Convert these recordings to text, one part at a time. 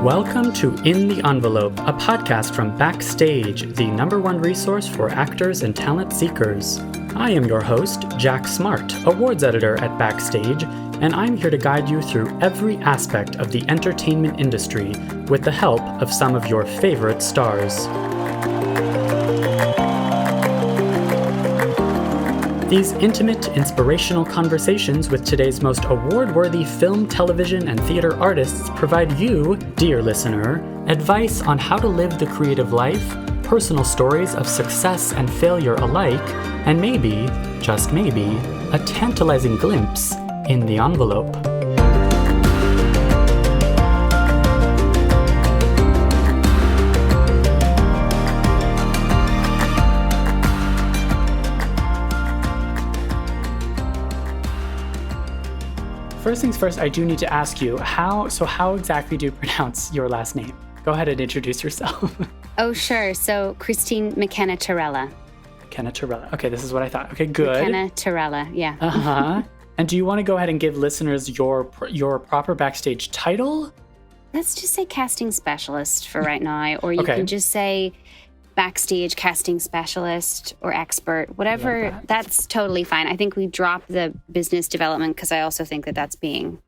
Welcome to In the Envelope, a podcast from Backstage, the #1 resource for actors and talent seekers. I am your host, Jack Smart, awards editor at Backstage, and I'm here to guide you through every aspect of the entertainment industry with the help of some of your favorite stars. These intimate, inspirational conversations with today's most award-worthy film, television, and theater artists provide you, dear listener, advice on how to live the creative life, personal stories of success and failure alike, and maybe, just maybe, a tantalizing glimpse in the envelope. First things first, I do need to ask you, how exactly do you pronounce your last name? Go ahead and introduce yourself. Oh, sure. So, Christine McKenna Torella. McKenna Torella. Okay, this is what I thought. Okay, good. McKenna Torella, yeah. Uh-huh. And do you want to go ahead and give listeners your proper Backstage title? Let's just say casting specialist for right now, or you can just say Backstage casting specialist or expert, whatever. That's totally fine. I think we dropped the business development because I also think that that's being,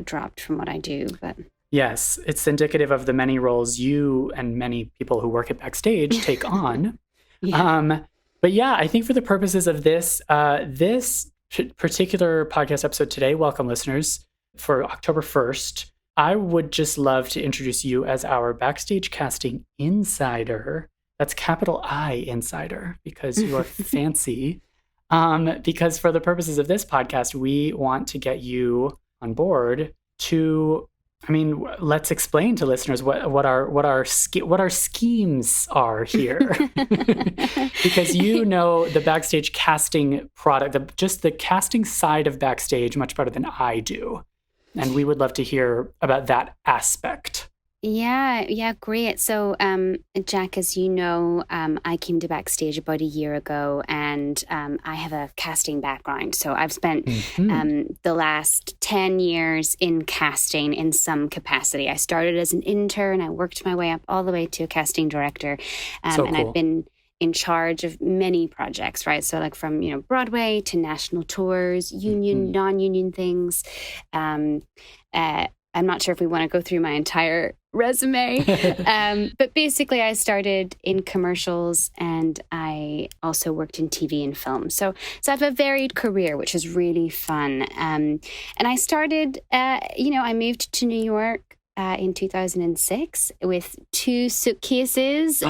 dropped from what I do. But yes, it's indicative of the many roles you and many people who work at Backstage take on. Yeah. But yeah, I think for the purposes of this particular podcast episode today, welcome listeners, for October 1st, I would just love to introduce you as our Backstage casting insider. That's capital I insider, because you are fancy. Because for the purposes of this podcast, we want to get you on board to, let's explain to listeners what our schemes are here. Because the Backstage casting product, just the casting side of Backstage much better than I do. And we would love to hear about that aspect. Yeah, great. So, Jack, as you know, I came to Backstage about a year ago, and I have a casting background. So I've spent the last 10 years in casting in some capacity. I started as an intern. I worked my way up all the way to a casting director. So and cool. I've been in charge of many projects, right? So like from, Broadway to national tours, union, non-union things. I'm not sure if we want to go through my entire resume, but basically I started in commercials and I also worked in TV and film. So I have a varied career, which is really fun. And I started, I moved to New York in 2006 with 2 suitcases.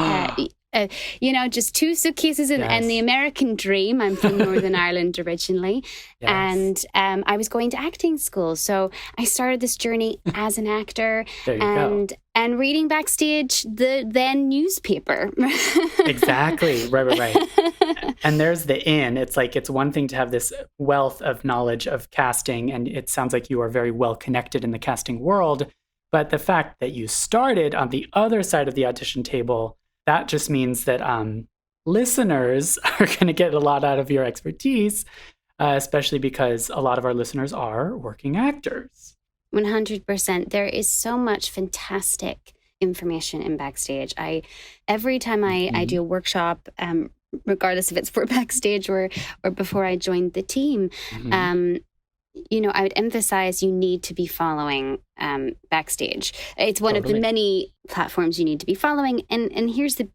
Just 2 suitcases and the American dream. I'm from Northern Ireland originally. Yes. And I was going to acting school. So I started this journey as an actor and reading Backstage, the then newspaper. Exactly. Right. And there's the in. It's like, it's one thing to have this wealth of knowledge of casting, and it sounds like you are very well connected in the casting world. But the fact that you started on the other side of the audition table, that just means that listeners are going to get a lot out of your expertise, especially because a lot of our listeners are working actors. 100%. There is so much fantastic information in Backstage. Every time I do a workshop, regardless if it's for Backstage or before I joined the team, I would emphasize you need to be following Backstage. It's one of the many platforms you need to be following. And here's the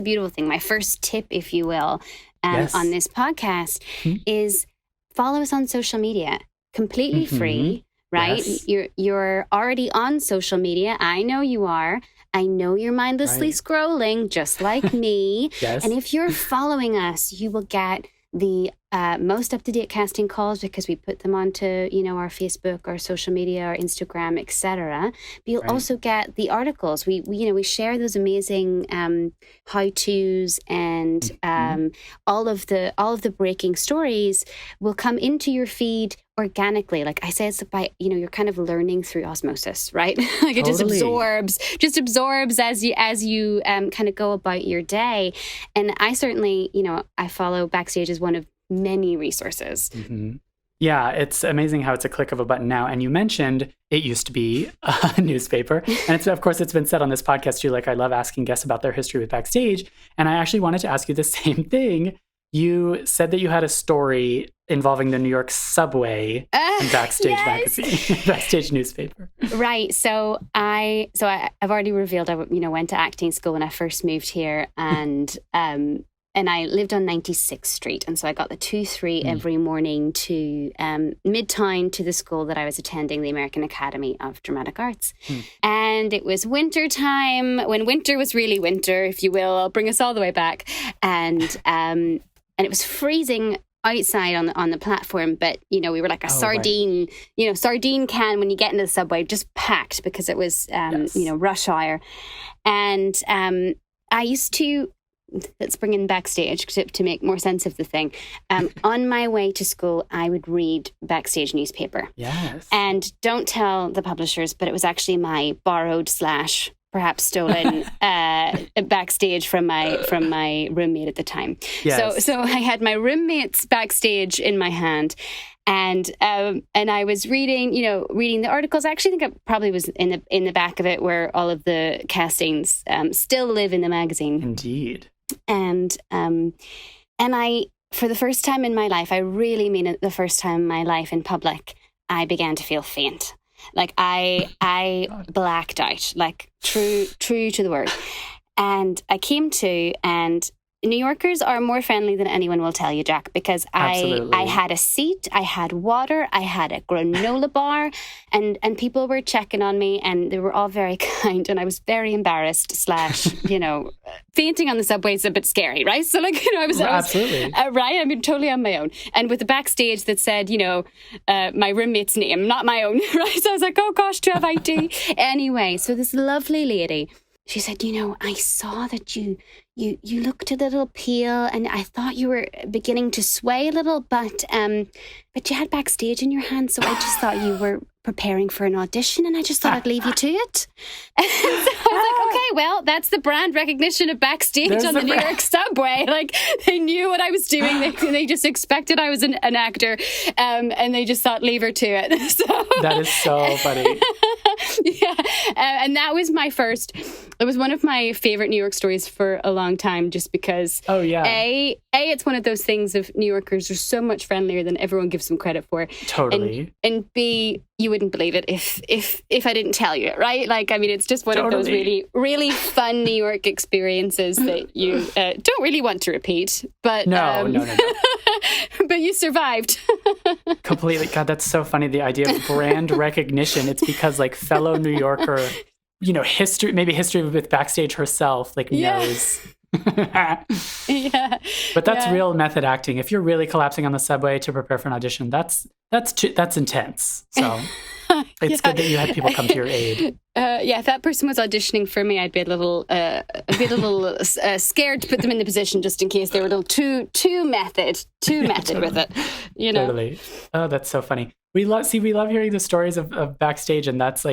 beautiful thing. My first tip, if you will, on this podcast is follow us on social media. Completely free, right? Yes. You're already on social media. I know you are. I know you're mindlessly scrolling, just like me. Yes. And if you're following us, you will get the most up-to-date casting calls because we put them onto, our Facebook, our social media, our Instagram, etc. But you'll also get the articles. We share those amazing how-tos and all of the breaking stories will come into your feed organically. Like I say, it's by, you're kind of learning through osmosis, right? Like it just absorbs as you kind of go about your day. And I certainly, I follow Backstage as one of many resources. Yeah, it's amazing how it's a click of a button now. And you mentioned it used to be a newspaper. And it's, of course, it's been said on this podcast too, like I love asking guests about their history with Backstage. And I actually wanted to ask you the same thing. You said that you had a story involving the New York subway and Backstage magazine, Backstage newspaper. Right. So I've already revealed I went to acting school when I first moved here, and I lived on 96th Street, and so I got the 2-3 every morning to Midtown to the school that I was attending, the American Academy of Dramatic Arts. And it was winter time, when winter was really winter, if you will. I'll bring us all the way back, and it was freezing outside on the platform, but we were like a sardine, right. Sardine can when you get into the subway, just packed because it was rush hour. And I used to, let's bring in Backstage to make more sense of the thing. On my way to school, I would read Backstage newspaper. Yes. And don't tell the publishers, but it was actually my borrowed / perhaps stolen Backstage from my roommate at the time. Yes. So I had my roommate's Backstage in my hand, and I was reading the articles. I actually think it probably was in the back of it where all of the castings still live in the magazine. Indeed. And I, for the first time in my life, I really mean it, the first time in my life in public, I began to feel faint. Like I blacked out, like true to the word. And I came to, and New Yorkers are more friendly than anyone will tell you, Jack, because I had a seat, I had water, I had a granola bar, and people were checking on me, and they were all very kind, and I was very embarrassed / fainting on the subway is a bit scary, right? So I was absolutely right. I mean, totally on my own, and with the Backstage that said my roommate's name, not my own, right? So I was like, oh gosh, do you have ID? Anyway, so this lovely lady, she said, I saw that you looked a little pale, and I thought you were beginning to sway a little, but you had Backstage in your hand, so I just thought you were preparing for an audition, and I just thought I'd leave you to it. And so I was like, okay, well, that's the brand recognition of Backstage on the New York subway. Like, they knew what I was doing. They just expected I was an actor, and they just thought, leave her to it. So, that is so funny. Yeah, and that was it was one of my favorite New York stories for a long time, just because A, it's one of those things of New Yorkers are so much friendlier than everyone gives them credit for. Totally. And B, you wouldn't believe it if I didn't tell you it, right? Like, I mean, it's just one of those really, really fun New York experiences that you don't really want to repeat. But no. But you survived. Completely. God, that's so funny. The idea of brand recognition. It's because fellow New Yorker, history with Backstage herself, knows. Yeah. But that's real method acting. If you're really collapsing on the subway to prepare for an audition, that's intense. So it's good that you had people come to your aid. If that person was auditioning for me, I'd be a little scared to put them in the position, just in case they were a little too method with it. Totally. Oh, that's so funny. We love hearing the stories of Backstage, and that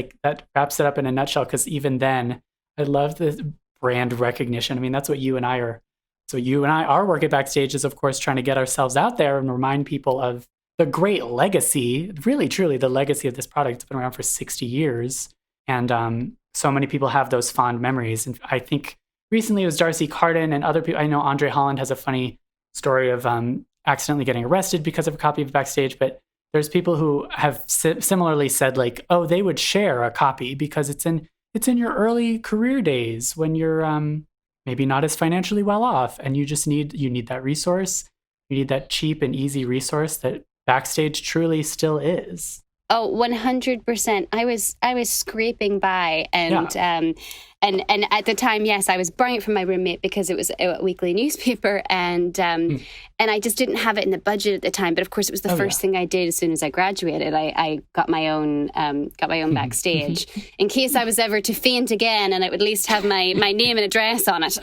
wraps it up in a nutshell. Because even then, I love the brand recognition. I mean, that's what you and I are. So our work at Backstage is, of course, trying to get ourselves out there and remind people of the great legacy, really, truly the legacy of this product. It's been around for 60 years. And so many people have those fond memories. And I think recently it was Darcy Carden and other people. I know Andre Holland has a funny story of accidentally getting arrested because of a copy of Backstage. But there's people who have similarly said, they would share a copy because it's in your early career days when you're maybe not as financially well off, and you need that resource. You need that cheap and easy resource that Backstage truly still is. Oh, 100%. I was scraping by, and at the time, yes, I was borrowing it from my roommate because it was a weekly newspaper, and I just didn't have it in the budget at the time. But of course, it was the first thing I did as soon as I graduated. I got my own Backstage in case I was ever to faint again, and it would at least have my name and address on it.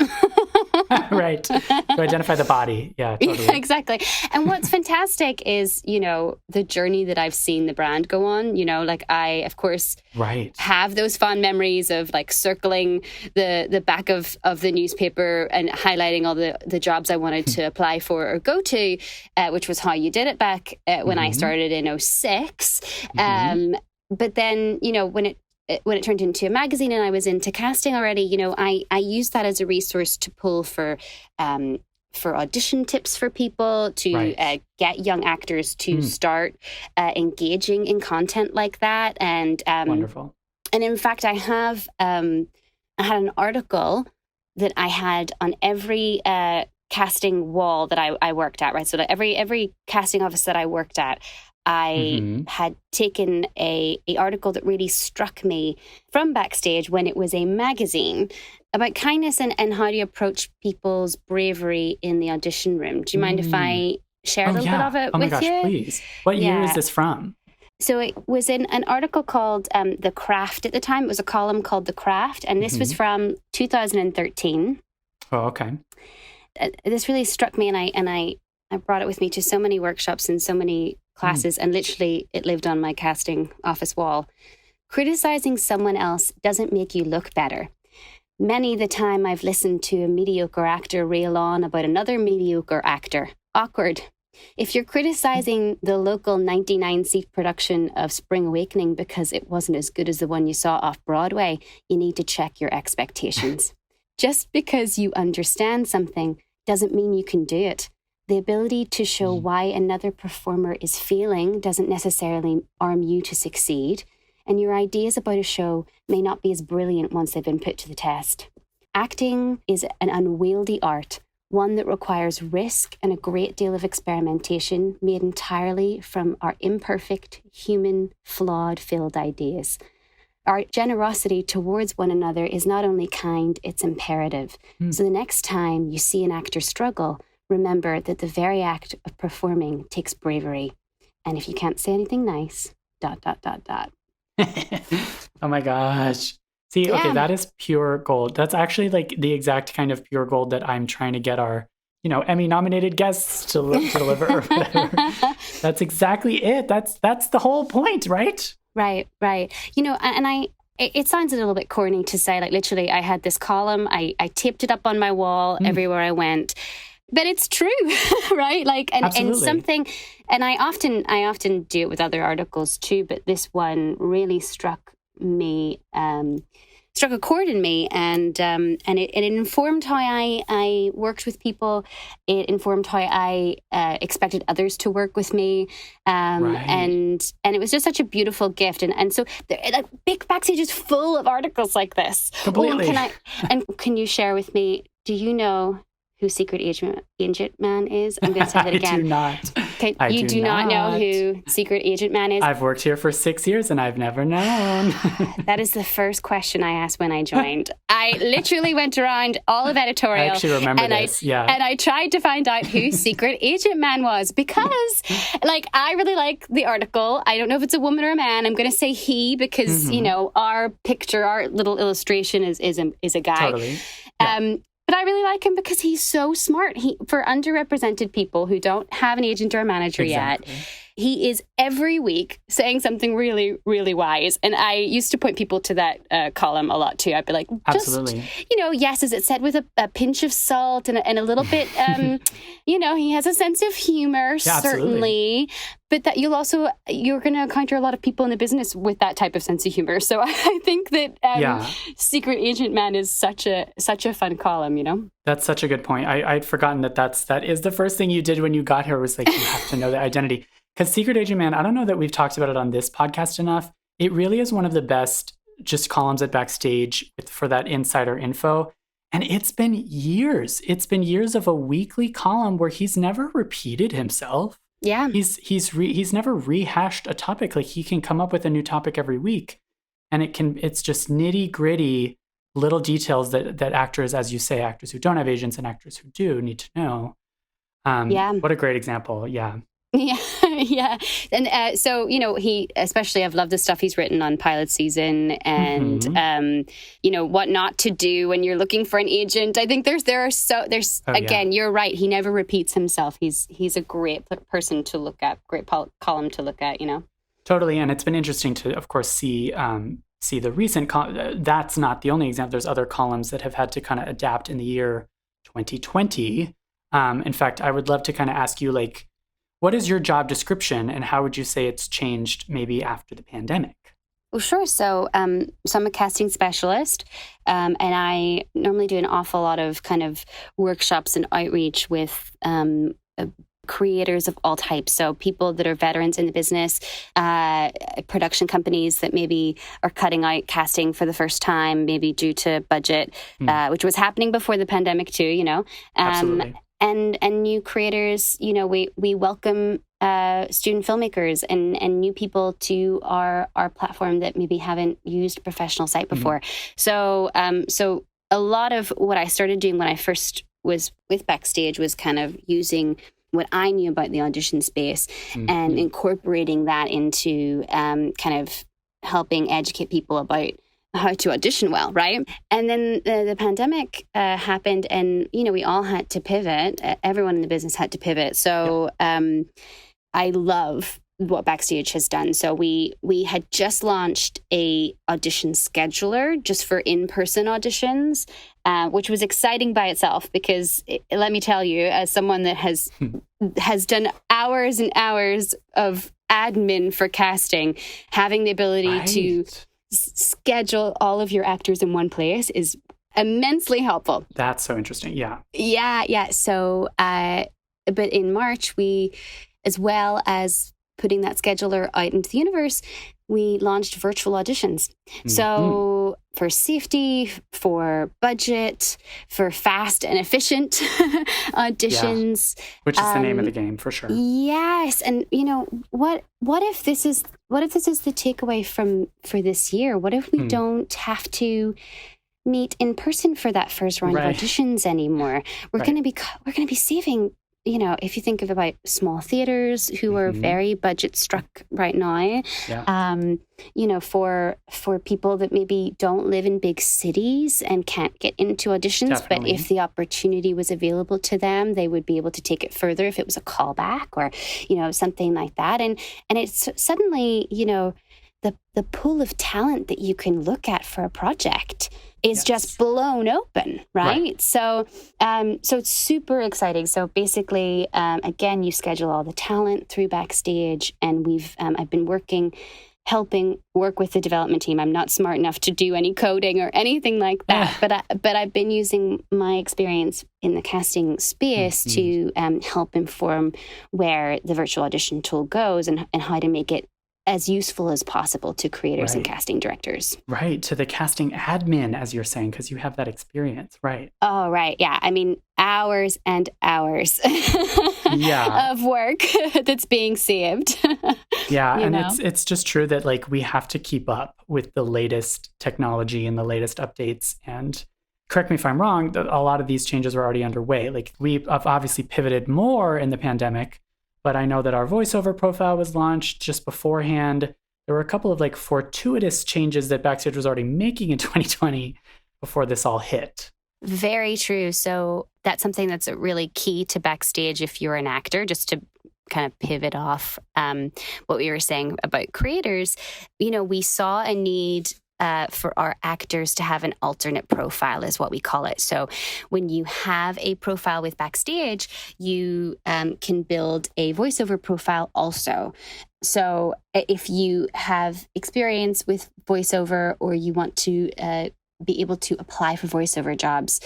Right. To identify the body. Yeah, totally. Yeah, exactly. And what's fantastic is, the journey that I've seen the brand go on. Like I, of course, have those fond memories of like circling the back of the newspaper and highlighting all the jobs I wanted to apply for or go to, which was how you did it back when I started in 2006. But then, when it turned into a magazine and I was into casting already, I used that as a resource to pull for audition tips for people, to get young actors to start engaging in content like that. And wonderful. And in fact, I had an article that I had on every casting wall that I worked at, right? So that every casting office that I worked at, I had taken a article that really struck me from Backstage when it was a magazine about kindness and how to approach people's bravery in the audition room. Do you mind if I share a little bit of it with you? Oh my gosh, please. What year is this from? So it was in an article called The Craft at the time. It was a column called The Craft, and this was from 2013. Oh, okay. This really struck me, and I brought it with me to so many workshops and so many classes, and literally it lived on my casting office wall. Criticizing someone else doesn't make you look better. Many the time I've listened to a mediocre actor rail on about another mediocre actor. Awkward. If you're criticizing the local 99-seat production of Spring Awakening because it wasn't as good as the one you saw off Broadway, you need to check your expectations. Just because you understand something doesn't mean you can do it. The ability to show why another performer is failing doesn't necessarily arm you to succeed, and your ideas about a show may not be as brilliant once they've been put to the test. Acting is an unwieldy art, one that requires risk and a great deal of experimentation made entirely from our imperfect, human, flawed-filled ideas. Our generosity towards one another is not only kind, it's imperative. So the next time you see an actor struggle, remember that the very act of performing takes bravery. And if you can't say anything nice, ... Oh my gosh. See, okay, that is pure gold. That's actually like the exact kind of pure gold that I'm trying to get our, Emmy-nominated guests to deliver or whatever. That's exactly it. That's the whole point, right? Right. It sounds a little bit corny to say, like literally I had this column, I taped it up on my wall everywhere I went. But it's true, right? Like, and something, and I often do it with other articles too, but this one really struck me, struck a chord in me, and it informed how I worked with people. It informed how I expected others to work with me, and it was just such a beautiful gift. And so, like, Big Backstage is full of articles like this. Completely. Can you share with me? Do you know who Secret Agent Man is? I'm going to say that again. I do not. Okay, you do not know who Secret Agent Man is? I've worked here for 6 years and I've never known. That is the first question I asked when I joined. I literally went around all of editorial. I actually remember this, And I tried to find out who Secret Agent Man was because, like, I really like the article. I don't know if it's a woman or a man. I'm going to say he because, our picture, our little illustration is a guy. Totally. Yeah. But I really like him because he's so smart. For underrepresented people who don't have an agent or a manager yet, he is every week saying something really, really wise. And I used to point people to that column a lot too. I'd be like, absolutely. Yes, is it said with a pinch of salt and a little bit, he has a sense of humor, certainly. But that you're going to encounter a lot of people in the business with that type of sense of humor. So I think that Secret Agent Man is such a fun column, That's such a good point. I'd forgotten that is the first thing you did when you got here was like, you have to know the identity. Because Secret Agent Man, I don't know that we've talked about it on this podcast enough. It really is one of the best just columns at Backstage for that insider info. And it's been years. It's been years of a weekly column where he's never repeated himself. Yeah. He's never rehashed a topic. Like, he can come up with a new topic every week. And it's just nitty-gritty little details that actors, as you say, actors who don't have agents and actors who do need to know. What a great example. Yeah. Yeah, Yeah. And so, I've loved the stuff he's written on pilot season and, what not to do when you're looking for an agent. I think you're right. He never repeats himself. He's a great person to look at, great column to look at, Totally. And it's been interesting to, of course, see the recent, that's not the only example. There's other columns that have had to kind of adapt in the year 2020. In fact, I would love to kind of ask you, like, what is your job description and how would you say it's changed maybe after the pandemic? Well, sure. So I'm a casting specialist, and I normally do an awful lot of kind of workshops and outreach with creators of all types. So people that are veterans in the business, production companies that maybe are cutting out casting for the first time, maybe due to budget, which was happening before the pandemic too, Absolutely. And new creators, we welcome student filmmakers and new people to our platform that maybe haven't used a professional site before. So a lot of what I started doing when I first was with Backstage was kind of using what I knew about the audition space and incorporating that into kind of helping educate people about how to audition well, right? And then the pandemic happened and, we all had to pivot. Everyone in the business had to pivot. So I love what Backstage has done. So we had just launched a audition scheduler just for in-person auditions, which was exciting by itself because let me tell you, as someone that has done hours and hours of admin for casting, having the ability to schedule all of your actors in one place is immensely helpful. That's so interesting. Yeah. Yeah. So, but in March, we, as well as putting that scheduler out into the universe, we launched virtual auditions. So for safety, for budget, for fast and efficient auditions. Yeah. Which is the name of the game for sure. Yes. And what if this is the takeaway for this year? What if we don't have to meet in person for that first round of auditions anymore? We're going to be saving, if you think about small theaters who are very budget struck right now, for people that maybe don't live in big cities and can't get into auditions, but if the opportunity was available to them, they would be able to take it further if it was a callback or, something like that. And it's suddenly, the pool of talent that you can look at for a project is just blown open, right? So it's super exciting. So basically, again, you schedule all the talent through Backstage, and I've been helping work with the development team. I'm not smart enough to do any coding or anything like that, but I've been using my experience in the casting space to help inform where the virtual audition tool goes and how to make it as useful as possible to creators and casting directors. Right, to the casting admin, as you're saying, because you have that experience, right? Oh, right, yeah. I mean, hours and hours of work that's being saved. And it's just true that we have to keep up with the latest technology and the latest updates. And correct me if I'm wrong, a lot of these changes are already underway. We have obviously pivoted more in the pandemic, but I know that our voiceover profile was launched just beforehand. There were a couple of fortuitous changes that Backstage was already making in 2020 before this all hit. Very true. So that's something that's really key to Backstage if you're an actor, just to kind of pivot off what we were saying about creators. We saw a need for our actors to have an alternate profile is what we call it. So when you have a profile with Backstage, you can build a voiceover profile also. So if you have experience with voiceover or you want to be able to apply for voiceover jobs,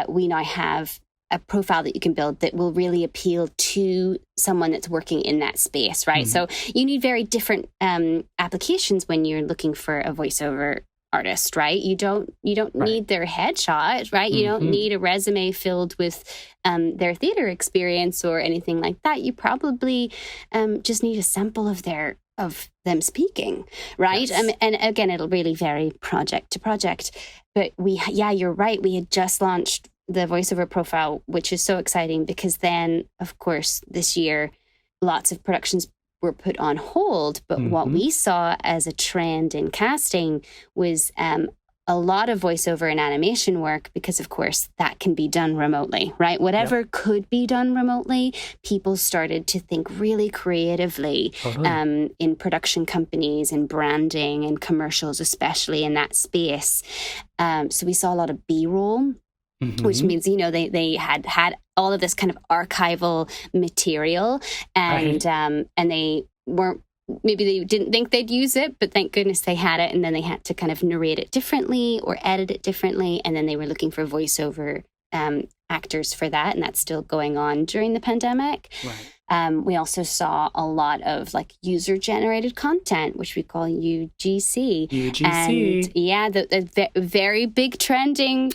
we now have a profile that you can build that will really appeal to someone that's working in that space, right? So you need very different applications when you're looking for a voiceover artist, right? You don't need their headshot, right? You don't need a resume filled with their theater experience or anything like that. You probably just need a sample of them speaking, right? Yes. And again, it'll really vary project to project. But you're right. We had just launched the voiceover profile, which is so exciting because then, of course, this year, lots of productions were put on hold. But what we saw as a trend in casting was a lot of voiceover and animation work, because of course that can be done remotely, right? Whatever could be done remotely, people started to think really creatively in production companies and branding and commercials, especially in that space. So we saw a lot of B-roll, which means, you know, they had all of this kind of archival material, and they weren't, maybe they didn't think they'd use it, but thank goodness they had it. And then they had to kind of narrate it differently or edit it differently. And then they were looking for voiceover actors for that. And that's still going on during the pandemic. Right. We also saw a lot of like user generated content, which we call UGC. And yeah, the very big trending.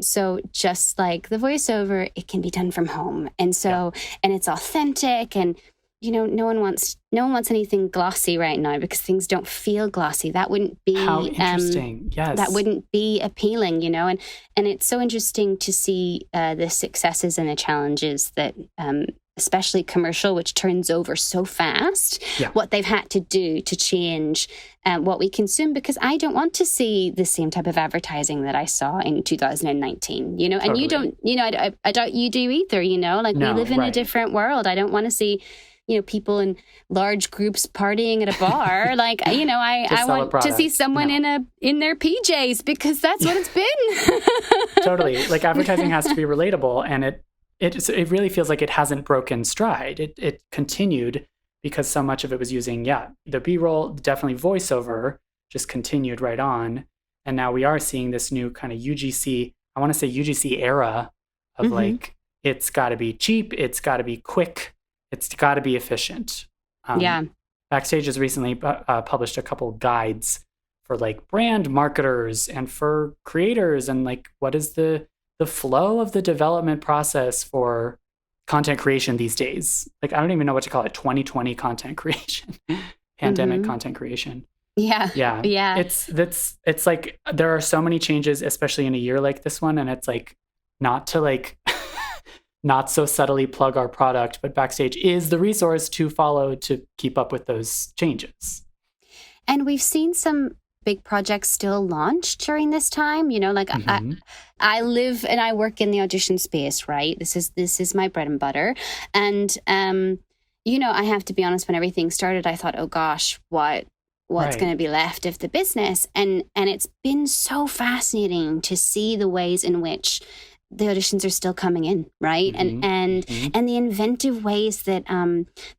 So just like the voiceover, it can be done from home. And so, and it's authentic, and you know, no one wants anything glossy right now, because things don't feel glossy. That wouldn't be how interesting. Yes, that wouldn't be appealing, you know. And it's so interesting to see the successes and the challenges that, especially commercial, which turns over so fast. What they've had to do to change what we consume, because I don't want to see the same type of advertising that I saw in 2019. You know, and you don't. You know, I doubt you do either. You know, like we live in a different world. I don't want to see, you know, people in large groups partying at a bar. Like, you know, I want to see someone in their PJs, because that's what it's been. Totally. Like, advertising has to be relatable, and it really feels like it hasn't broken stride. It continued, because so much of it was using, the B-roll, definitely voiceover, just continued right on. And now we are seeing this new kind of UGC, I want to say UGC era of like, it's got to be cheap, it's got to be quick, it's got to be efficient. Backstage has recently published a couple guides for like brand marketers and for creators, and like what is the flow of the development process for content creation these days. Like, I don't even know what to call it. 2020 content creation, pandemic content creation. Yeah. It's like there are so many changes, especially in a year like this one, and it's like not to like not so subtly plug our product, but Backstage is the resource to follow to keep up with those changes. And we've seen some big projects still launch during this time. You know, like I live and I work in the audition space, right? This is my bread and butter. And, you know, I have to be honest, when everything started, I thought, oh gosh, what's going to be left of the business? And it's been so fascinating to see the ways in which the auditions are still coming in, right? And the inventive ways that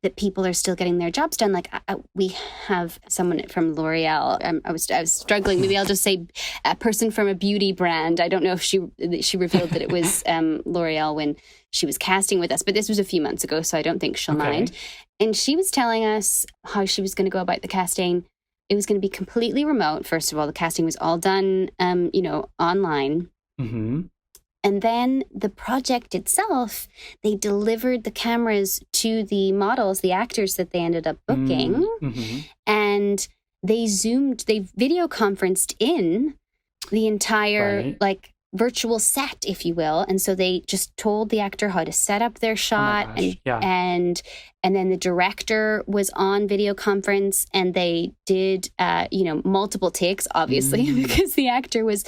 that people are still getting their jobs done. Like we have someone from L'Oreal. I was struggling. Maybe I'll just say a person from a beauty brand. I don't know if she revealed that it was L'Oreal when she was casting with us, but this was a few months ago, so I don't think she'll mind. And she was telling us how she was going to go about the casting. It was going to be completely remote. First of all, the casting was all done, you know, online. And then the project itself, they delivered the cameras to the models, the actors that they ended up booking, and they video conferenced in the entire like virtual set, if you will. And so they just told the actor how to set up their shot, and then the director was on video conference, and they did you know, multiple takes, obviously, because the actor was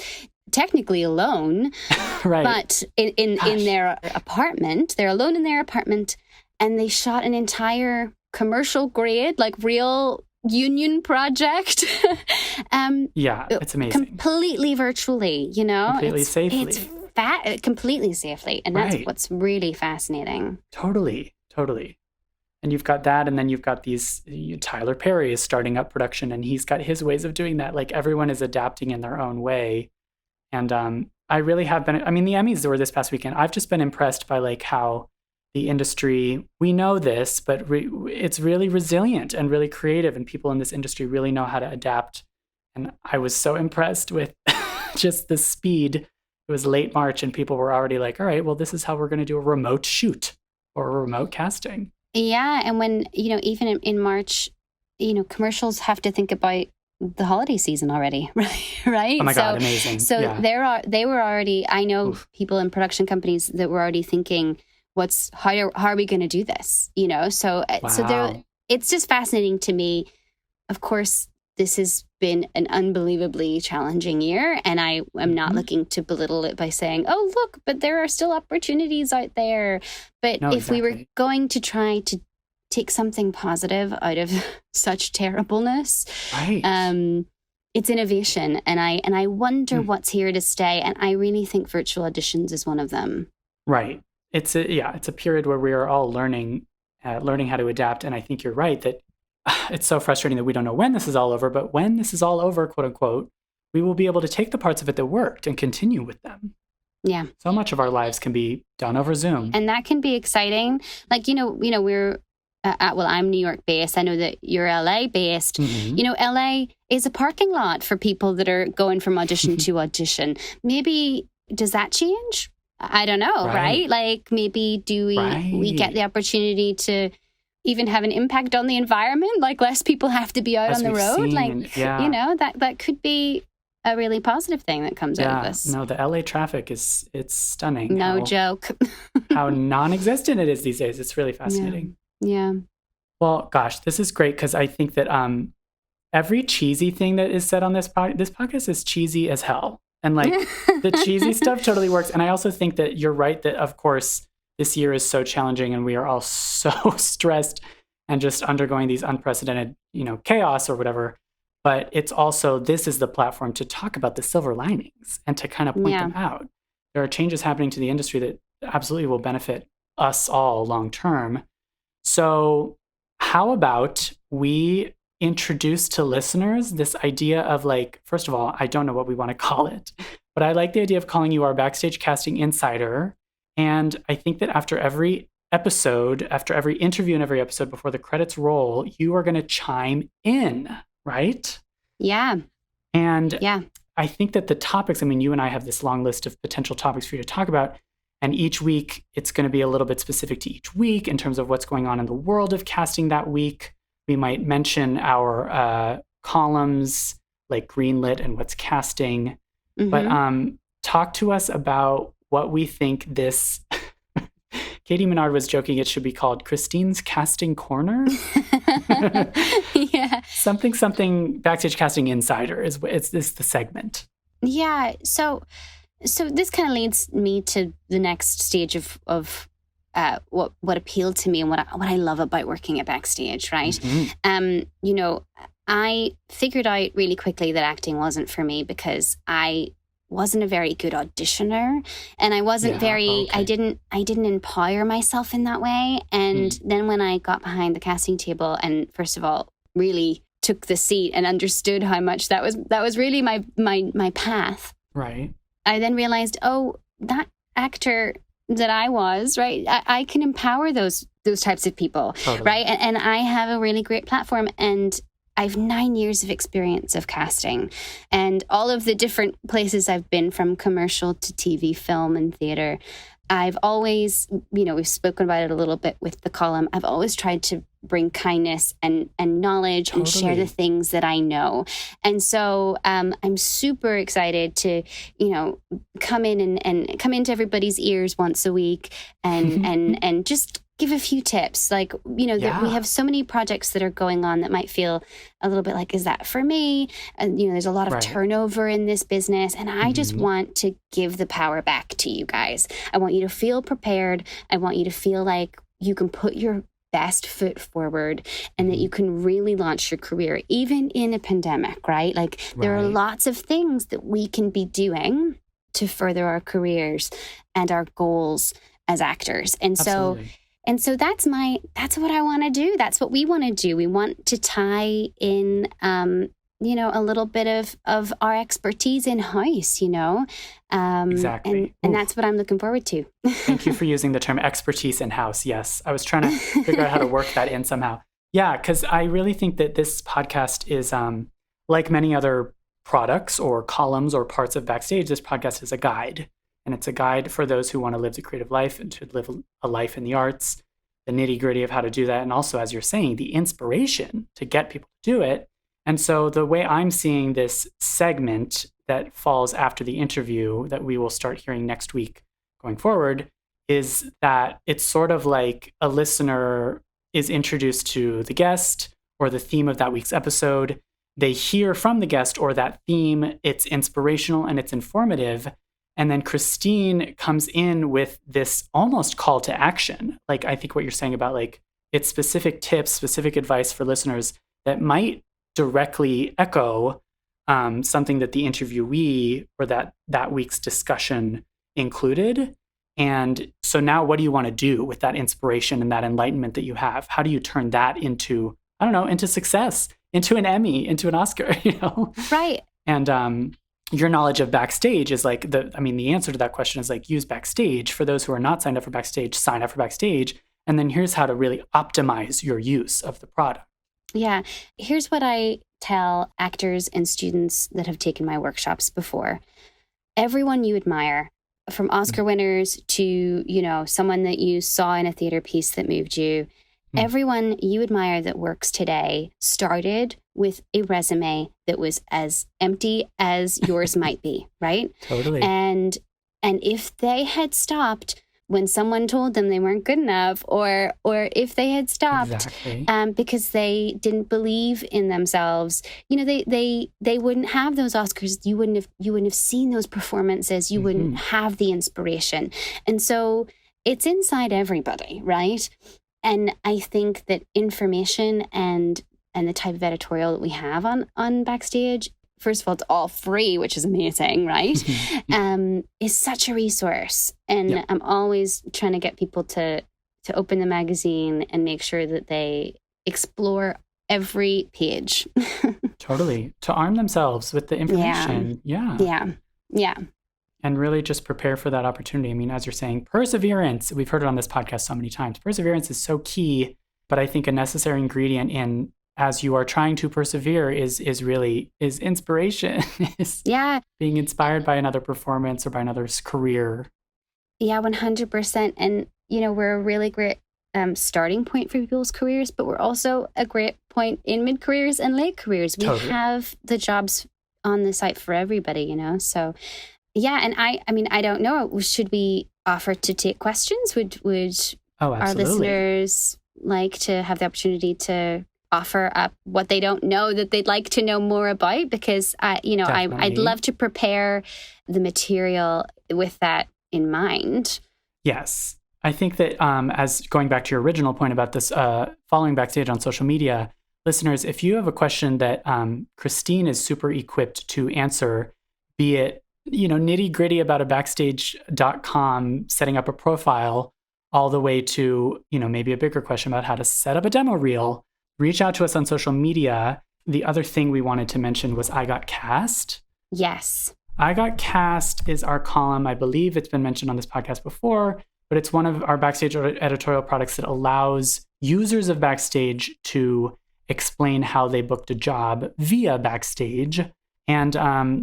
technically alone, but in their apartment. They're alone in their apartment, and they shot an entire commercial grade, like real union project. It's amazing. Completely virtually, you know, completely safely. It's completely safely, and that's what's really fascinating. Totally. And you've got that, and then you've got Tyler Perry is starting up production, and he's got his ways of doing that. Like, everyone is adapting in their own way. And I really have been, I mean, the Emmys were this past weekend. I've just been impressed by like how the industry, we know this, but it's really resilient and really creative, and people in this industry really know how to adapt. And I was so impressed with just the speed. It was late March, and people were already like, all right, well, this is how we're going to do a remote shoot or a remote casting. Yeah. And when, you know, even in March, you know, commercials have to think about the holiday season already, right? Oh my God, amazing. So they were already, I know people in production companies that were already thinking, how are we going to do this? So Wow. it's just fascinating to me. Of course, this has been an unbelievably challenging year, and I am not looking to belittle it by saying, oh, look, but there are still opportunities out there. But No, if we were exactly. going to try to take something positive out of such terribleness, Right. it's innovation. And I wonder what's here to stay. And I really think virtual auditions is one of them. Right. It's a period where we are all learning how to adapt. And I think you're right that it's so frustrating that we don't know when this is all over, but when this is all over, quote unquote, we will be able to take the parts of it that worked and continue with them. Yeah. So much of our lives can be done over Zoom. And that can be exciting. Like, we're I'm New York based. I know that you're LA based. LA is a parking lot for people that are going from audition to audition. Maybe does that change? I don't know, right? Like maybe do we get the opportunity to even have an impact on the environment? Like less people have to be out on the road. That could be a really positive thing that comes out of this. No, the LA traffic it's stunning. No joke. How non-existent it is these days. It's really fascinating. Yeah. Well, gosh, this is great because I think that every cheesy thing that is said on this podcast is cheesy as hell. And like the cheesy stuff totally works. And I also think that you're right that, of course, this year is so challenging and we are all so stressed and just undergoing these unprecedented, chaos or whatever. But it's also, this is the platform to talk about the silver linings and to kind of point them out. There are changes happening to the industry that absolutely will benefit us all long term. So how about we introduce to listeners this idea of like, first of all, I don't know what we want to call it, but I like the idea of calling you our Backstage Casting Insider. And I think that after every episode, after every interview and every episode before the credits roll, you are going to chime in, right? Yeah. And I think that the topics, you and I have this long list of potential topics for you to talk about. And each week, it's going to be a little bit specific to each week in terms of what's going on in the world of casting that week. We might mention our columns like Greenlit and What's Casting. But talk to us about what we think this... Katie Menard was joking it should be called Christine's Casting Corner. Yeah. Something Backstage Casting Insider is the segment. Yeah. So this kind of leads me to the next stage of what appealed to me and what I love about working at Backstage, right? I figured out really quickly that acting wasn't for me because I wasn't a very good auditioner and I wasn't I didn't empower myself in that way. And then when I got behind the casting table and first of all really took the seat and understood how much that was really my path. Right. I then realized, that actor that I was, right, I can empower those types of people, right? And I have a really great platform and I've 9 years of experience of casting and all of the different places I've been from commercial to TV, film and theater. I've always, we've spoken about it a little bit with the column. I've always tried to bring kindness and knowledge and share the things that I know. And so I'm super excited to, come in and come into everybody's ears once a week and just give a few tips. Like, we have so many projects that are going on that might feel a little bit like, is that for me? And, there's a lot of turnover in this business. And I just want to give the power back to you guys. I want you to feel prepared. I want you to feel like you can put your best foot forward and that you can really launch your career, even in a pandemic, right? Like there are lots of things that we can be doing to further our careers and our goals as actors. And so that's what I want to do. That's what we want to do. We want to tie in, a little bit of our expertise in-house, Exactly. And that's what I'm looking forward to. Thank you for using the term expertise in-house. Yes. I was trying to figure out how to work that in somehow. Yeah, because I really think that this podcast is, like many other products or columns or parts of Backstage, this podcast is a guide. And it's a guide for those who want to live the creative life and to live a life in the arts, the nitty-gritty of how to do that. And also, as you're saying, the inspiration to get people to do it. And so the way I'm seeing this segment that falls after the interview that we will start hearing next week going forward is that it's sort of like a listener is introduced to the guest or the theme of that week's episode. They hear from the guest or that theme. It's inspirational and it's informative. And then Christine comes in with this almost call to action. Like, I think what you're saying about like, it's specific tips, specific advice for listeners that might directly echo something that the interviewee or that week's discussion included. And so now what do you want to do with that inspiration and that enlightenment that you have? How do you turn that into, I don't know, into success, into an Emmy, into an Oscar, Right. And your knowledge of Backstage is like the answer to that question is like use Backstage. For those who are not signed up for Backstage, sign up for Backstage. And then here's how to really optimize your use of the product. Yeah. Here's what I tell actors and students that have taken my workshops before. Everyone you admire, from Oscar winners to, someone that you saw in a theater piece that moved you, everyone you admire that works today started with a resume that was as empty as yours might be, right? Totally. And if they had stopped when someone told them they weren't good enough, or if they had stopped because they didn't believe in themselves, they wouldn't have those Oscars. You wouldn't have seen those performances. You wouldn't have the inspiration. And so it's inside everybody, right? And I think that information and the type of editorial that we have on Backstage, first of all, it's all free, which is amazing, right? Is such a resource. And I'm always trying to get people to open the magazine and make sure that they explore every page. Totally. To arm themselves with the information. Yeah. And really just prepare for that opportunity. I mean, as you're saying, perseverance, we've heard it on this podcast so many times. Perseverance is so key, but I think a necessary ingredient in as you are trying to persevere is inspiration. Is being inspired by another performance or by another's career. Yeah, 100%. And, we're a really great starting point for people's careers, but we're also a great point in mid-careers and late careers. We have the jobs on the site for everybody, So, yeah. And I don't know. Should we offer to take questions? Would our listeners like to have the opportunity to offer up what they don't know that they'd like to know more about? Because I'd love to prepare the material with that in mind. Yes. I think that as going back to your original point about this, following Backstage on social media, listeners, if you have a question that Christine is super equipped to answer, be it, nitty gritty about a backstage.com, setting up a profile, all the way to, maybe a bigger question about how to set up a demo reel, reach out to us on social media. The other thing we wanted to mention was I Got Cast. Yes. I Got Cast is our column. I believe it's been mentioned on this podcast before, but it's one of our Backstage editorial products that allows users of Backstage to explain how they booked a job via Backstage. And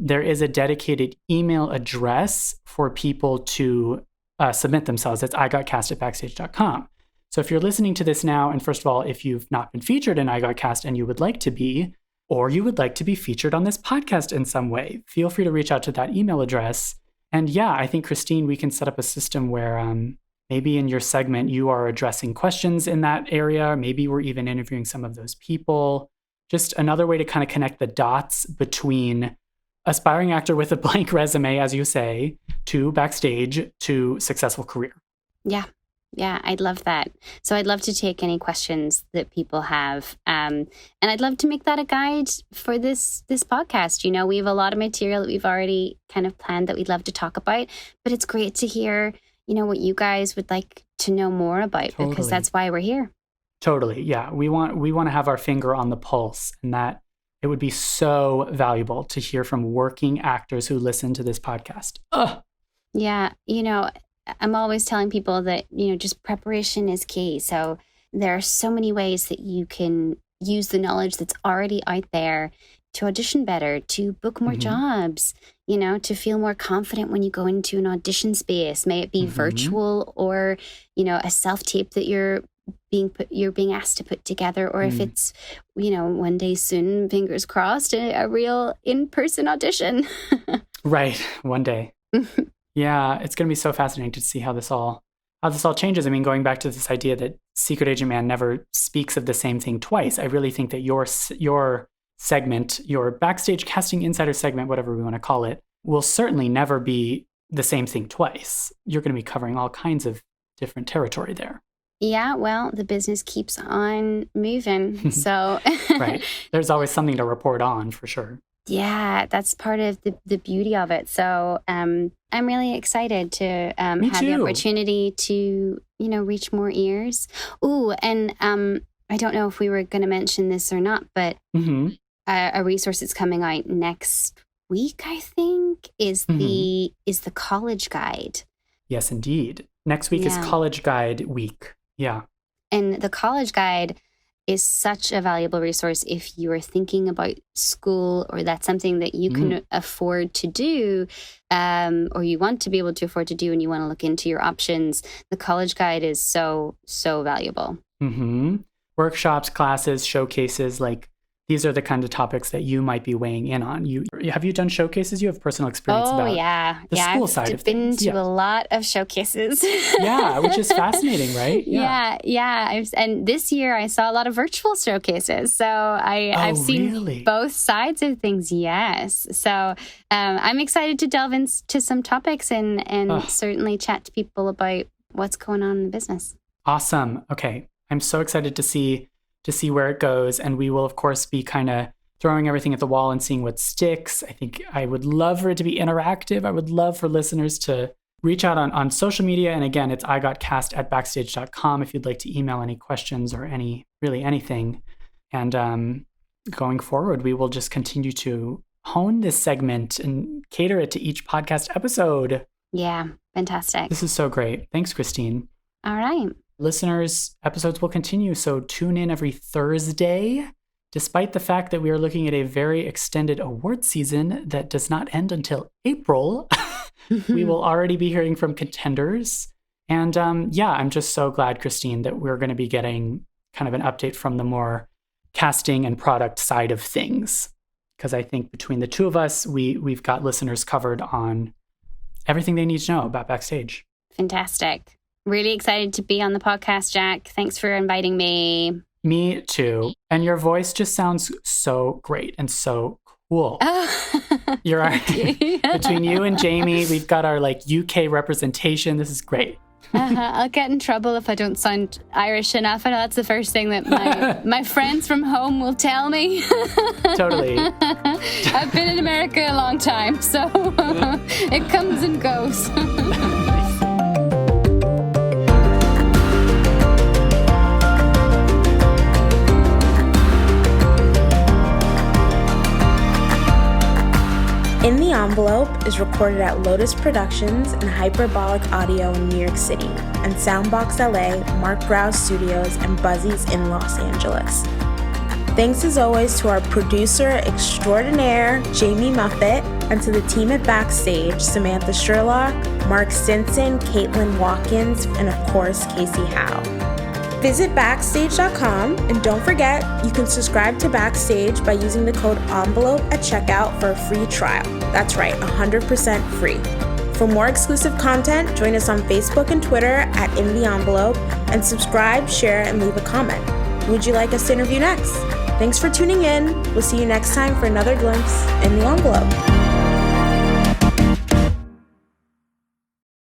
there is a dedicated email address for people to submit themselves. It's igotcast@backstage.com. So if you're listening to this now, and first of all, if you've not been featured in I Got Cast and you would like to be, or you would like to be featured on this podcast in some way, feel free to reach out to that email address. And yeah, I think, Christine, we can set up a system where maybe in your segment, you are addressing questions in that area. Maybe we're even interviewing some of those people. Just another way to kind of connect the dots between aspiring actor with a blank resume, as you say, to Backstage, to successful career. Yeah, I'd love that. So I'd love to take any questions that people have. And I'd love to make that a guide for this podcast. We have a lot of material that we've already kind of planned that we'd love to talk about. But it's great to hear, what you guys would like to know more about, because that's why we're here. Totally. Yeah. We want to have our finger on the pulse, and that it would be so valuable to hear from working actors who listen to this podcast. Yeah. I'm always telling people that, just preparation is key. So there are so many ways that you can use the knowledge that's already out there to audition better, to book more jobs, to feel more confident when you go into an audition space. May it be virtual or, a self-tape that you're being asked to put together, or if it's, one day soon, fingers crossed, a real in-person audition. Right. One day. Yeah, it's going to be so fascinating to see how this all how this all changes. I mean, going back to this idea that Secret Agent Man never speaks of the same thing twice, I really think that your segment, your Backstage Casting Insider segment, whatever we want to call it, will certainly never be the same thing twice. You're going to be covering all kinds of different territory there. Yeah, well, the business keeps on moving. So right. There's always something to report on, for sure. Yeah, that's part of the beauty of it. So I'm really excited to have the opportunity to, reach more ears. Ooh, and I don't know if we were going to mention this or not, but a resource that's coming out next week, I think, is the College Guide. Yes, indeed. Next week is College Guide week. Yeah. And the College Guide is such a valuable resource if you are thinking about school or that's something that you can afford to do or you want to be able to afford to do and you want to look into your options. The College Guide is so, so valuable. Workshops, classes, showcases, like these are the kind of topics that you might be weighing in on. Have you done showcases? You have personal experience about the school side of things. I've been to a lot of showcases. Yeah, which is fascinating, right? Yeah. And this year I saw a lot of virtual showcases. So I've seen both sides of things, yes. So I'm excited to delve into some topics and certainly chat to people about what's going on in the business. Awesome. Okay. I'm so excited to see where it goes. And we will, of course, be kind of throwing everything at the wall and seeing what sticks. I think I would love for it to be interactive. I would love for listeners to reach out on social media. And again, it's igotcast@backstage.com if you'd like to email any questions or anything. And going forward, we will just continue to hone this segment and cater it to each podcast episode. Yeah, fantastic. This is so great. Thanks, Christine. All right. Listeners, episodes will continue, so tune in every Thursday. Despite the fact that we are looking at a very extended award season that does not end until April, we will already be hearing from contenders. And I'm just so glad, Christine, that we're going to be getting kind of an update from the more casting and product side of things. Because I think between the two of us, we've got listeners covered on everything they need to know about Backstage. Fantastic. Really excited to be on the podcast, Jack. Thanks for inviting me. Me too. And your voice just sounds so great and so cool. You're right. Between you and Jamie, we've got our UK representation. This is great. I'll get in trouble if I don't sound Irish enough. I know that's the first thing that my friends from home will tell me. Totally. I've been in America a long time, so it comes and goes. In the Envelope is recorded at Lotus Productions and Hyperbolic Audio in New York City, and Soundbox LA, Mark Grouse Studios, and Buzzies in Los Angeles. Thanks as always to our producer extraordinaire, Jamie Muffett, and to the team at Backstage, Samantha Sherlock, Mark Stinson, Caitlin Watkins, and of course, Kasey Howe. Visit Backstage.com, and don't forget, you can subscribe to Backstage by using the code ENVELOPE at checkout for a free trial. That's right, 100% free. For more exclusive content, join us on Facebook and Twitter at In the Envelope, and subscribe, share, and leave a comment. Who would you like us to interview next? Thanks for tuning in. We'll see you next time for another glimpse in the envelope.